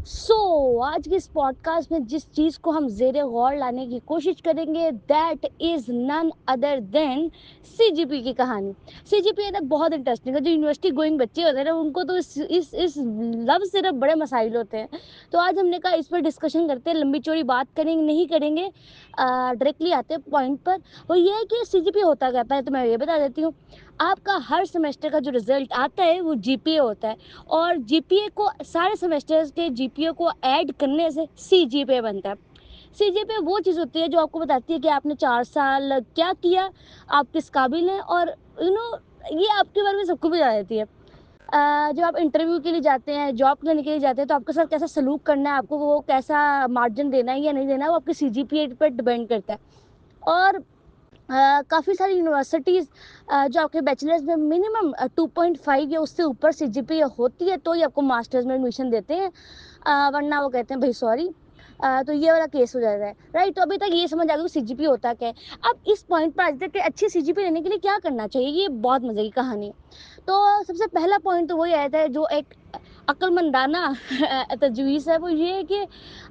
आज के इस पॉडकास्ट में जिस चीज़ को हम ज़ेरे गौर लाने की कोशिश करेंगे that is none other than CGP की कहानी। सीजीपी है ना बहुत इंटरेस्टिंग है। जो यूनिवर्सिटी गोइंग बच्चे होते हैं ना उनको तो इस लव से ना बड़े मसाइल होते हैं। तो आज हमने कहा इस पर डिस्कशन करते हैं, लंबी चौड़ी बात करेंगे नहीं करेंगे, डायरेक्टली आते हैं पॉइंट पर। वो ये है कि सीजीपी होता क्या है, पहले तो मैं ये बता देती हूँ। आपका हर सेमेस्टर का जो रिजल्ट आता है वो जीपीए होता है, और जीपीए को सारे सेमेस्टर्स के जीपीए को ऐड करने से सीजीपीए बनता है। सीजीपीए वो चीज़ होती है जो आपको बताती है कि आपने 4 साल क्या किया, आप किस काबिल हैं, और यू नो ये आपके बारे में सबको बता देती है। जब आप इंटरव्यू के लिए जाते हैं, जॉब लेने के लिए जाते हैं, तो आपके साथ कैसा सलूक करना है, आपको वो कैसा मार्जिन देना है या नहीं देना है, वो आपके सीजीपीए पर डिपेंड करता है। और काफ़ी सारी यूनिवर्सिटीज़ जो आपके बैचलर्स में मिनिमम 2.5 या उससे ऊपर सीजीपीए होती है तो ही आपको मास्टर्स में एडमिशन देते हैं, वरना वो कहते हैं भाई सॉरी। तो ये वाला केस हो जाता है, राइट। तो अभी तक ये समझ आ गया कि सीजीपी होता क्या है। अब इस पॉइंट पर आज तक कि अच्छी सीजीपी लेने के लिए क्या करना चाहिए, ये बहुत मज़े की कहानी है। तो सबसे पहला पॉइंट तो वही आता है जो एक अक्लमंदाना तजवीज़ है, वो ये है कि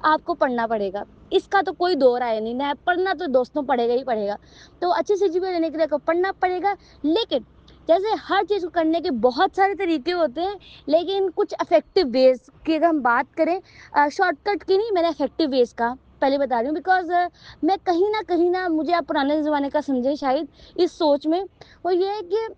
आपको पढ़ना पड़ेगा। इसका तो कोई दो राय नहीं है, पढ़ना तो दोस्तों पड़ेगा ही पड़ेगा। तो अच्छी सीजीपीए लेने के लिए आपको पढ़ना पड़ेगा। लेकिन जैसे हर चीज़ को करने के बहुत सारे तरीके होते हैं, लेकिन कुछ इफेक्टिव वेज की अगर हम बात करें, शॉर्टकट की नहीं, मैंने इफेक्टिव वेज का पहले बता रही हूँ। बिकॉज मैं कहीं ना मुझे आप पुराने ज़माने का समझे शायद इस सोच में। वो ये है कि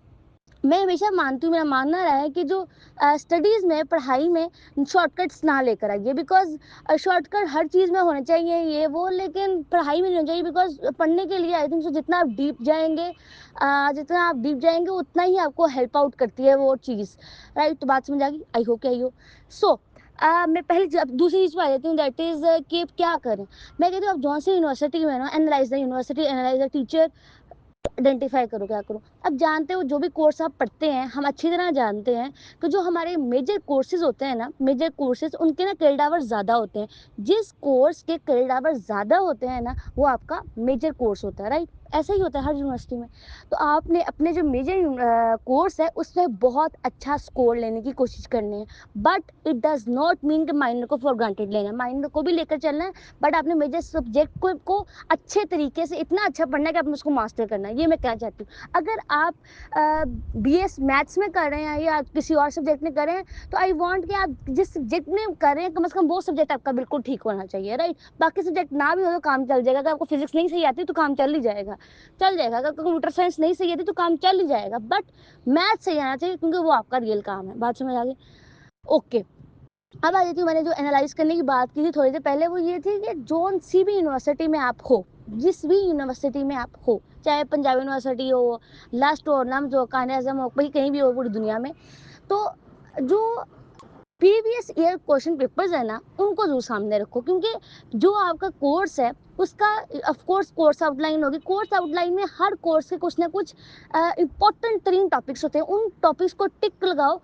मैं हमेशा मानती हूँ, मेरा मानना रहा है कि जो स्टडीज़ में, पढ़ाई में शॉर्टकट्स ना लेकर आइए। बिकॉज़ शॉर्टकट हर चीज़ में होने चाहिए ये वो, लेकिन पढ़ाई में नहीं होना चाहिए। बिकॉज़ पढ़ने के लिए आई थिंक सो जितना आप डीप जाएँगे उतना ही आपको हेल्प आउट करती है वो चीज़, राइट? तो बात समझ आ गई? आई होप कि आई हो। सो मैं पहले जब दूसरी चीज़ पे आ जाती हूँ, दैट इज़ कि क्या करें? मैं कहती हूँ आप जौन सी यूनिवर्सिटी में हो ना, analyse the university, analyse the teacher, identify करो क्या करो। अब जानते हो जो भी कोर्स आप पढ़ते हैं, हम अच्छी तरह जानते हैं कि जो हमारे मेजर कोर्सेज होते हैं ना, मेजर कोर्सेज उनके ना क्रेडिट आवर्स ज़्यादा होते हैं। जिस कोर्स के क्रेडिट आवर्स ज़्यादा होते हैं ना, वो आपका मेजर कोर्स होता है, राइट। ऐसा ही होता है हर यूनिवर्सिटी में। तो आपने अपने जो मेजर कोर्स है उसमें बहुत अच्छा स्कोर लेने की कोशिश करनी है। But it does not mean कि माइनर को फॉर ग्रांटेड लेना है, माइनर को भी लेकर चलना है। बट आपने मेजर सब्जेक्ट को अच्छे तरीके से इतना अच्छा पढ़ना है कि आपने उसको मास्टर करना है। ये मैं कहना चाहती हूँ। अगर आप बीएस मैथ्स में कर रहे हैं या किसी और सब्जेक्ट में कर रहे हैं, तो आई वांट कि आप जिस सब्जेक्ट में कर रहे हैं कम से कम वो सब्जेक्ट आपका बिल्कुल ठीक होना चाहिए, राइट। बाकी सब्जेक्ट ना भी हो तो काम चल जाएगा। अगर आपको फिजिक्स नहीं सही आती तो काम चल ही जाएगा, चल जाएगा। अगर कंप्यूटर साइंस नहीं सही आती तो काम चल ही जाएगा। बट मैथ सही आना चाहिए, क्योंकि वो आपका रियल काम है। बात समझ आ गई? ओके। अब आ जाती हूँ, मैंने जो एनालाइज करने की बात की थी थोड़ी देर पहले, वो ये थी कि जोन सी भी यूनिवर्सिटी में आप हो, जिस भी यूनिवर्सिटी में आप हो, चाहे पंजाब यूनिवर्सिटी हो, लास्ट हो, नम्स हो, कान आज़म हो, भाई कहीं भी हो पूरी दुनिया में, तो जो प्रीवियस ईयर क्वेश्चन पेपर्स है ना, उनको जरूर सामने रखो। क्योंकि जो आपका कोर्स है उसका ऑफ कोर्स कोर्स आउटलाइन होगी। कोर्स आउटलाइन में हर कोर्स के कुछ ना कुछ इंपॉर्टेंट 3 टॉपिक्स होते हैं। उन टॉपिक्स को टिक लगाओ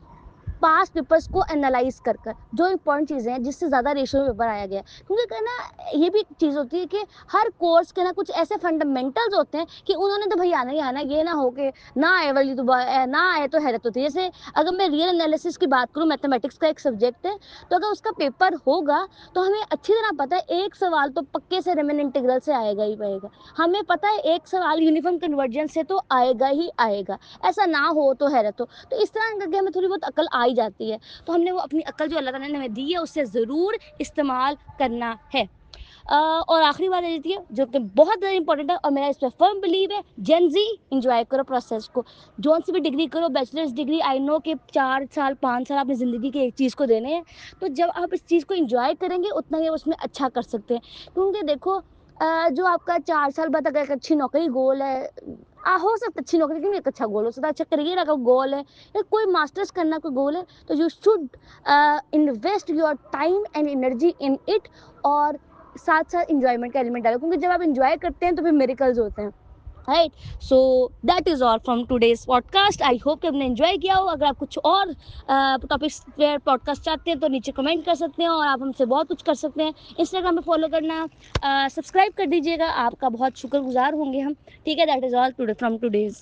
पास्ट पेपर्स को एनालाइज कर जो इंपॉर्टेंट चीज़ें हैं जिससे ज़्यादा रेशियो में पेपर आया गया है। क्योंकि कहना ये भी एक चीज़ होती है कि हर कोर्स के ना कुछ ऐसे फंडामेंटल्स होते हैं कि उन्होंने तो भाई आना ही आना, ये ना हो कि ना आए वाली तो ना आए तो हैरत होती है। जैसे अगर मैं रियल एनालिसिस की बात करूँ, मैथमेटिक्स का एक सब्जेक्ट है, तो अगर उसका पेपर होगा तो हमें अच्छी तरह पता है एक सवाल तो पक्के से रेमन इंटीग्रल से आएगा ही आएगा। हमें पता है एक सवाल यूनिफॉर्म कन्वर्जेंस से तो आएगा ही आएगा। ऐसा ना हो तो हैरत हो। तो इस तरह करके हमें थोड़ी बहुत अकल आ ही जाती है। तो हमने वो अपनी अकल जो अल्लाह ताला ने हमें दी है उससे ज़रूर इस्तेमाल करना है। और आखिरी बात आ जाती है जो कि बहुत ज़्यादा इंपॉर्टेंट है, और मेरा इस पर फर्म बिलीव है, जेन ज़ी, एंजॉय करो प्रोसेस को। जौन सी भी डिग्री करो, बैचलर्स डिग्री, आई नो कि 4 साल 5 साल अपनी ज़िंदगी के एक चीज़ को देने हैं। तो जब आप इस चीज़ को एंजॉय करेंगे उतना ही आप उसमें अच्छा कर सकते हैं। क्योंकि देखो जो आपका 4 साल बाद अगर एक अच्छी नौकरी गोल है, हो सकता है अच्छी नौकरी क्योंकि एक अच्छा गोल हो सकता है, अच्छा करियर अगर गोल है, या कोई मास्टर्स करना कोई गोल है, तो you should invest your time and energy in it. और साथ साथ इंजॉयमेंट का एलिमेंट डालो, क्योंकि जब आप इंजॉय करते हैं तो फिर मिरेकल्स होते हैं, right. So that is all from today's podcast. I hope कि आपने एंजॉय किया हो। अगर आप कुछ और टॉपिक्स पे पॉडकास्ट चाहते हैं तो नीचे कमेंट कर सकते हैं, और आप हमसे बहुत कुछ कर सकते हैं। इंस्टाग्राम पे फॉलो करना, सब्सक्राइब कर दीजिएगा, आपका बहुत शुक्रगुजार होंगे हम। ठीक है, that is all today from today's.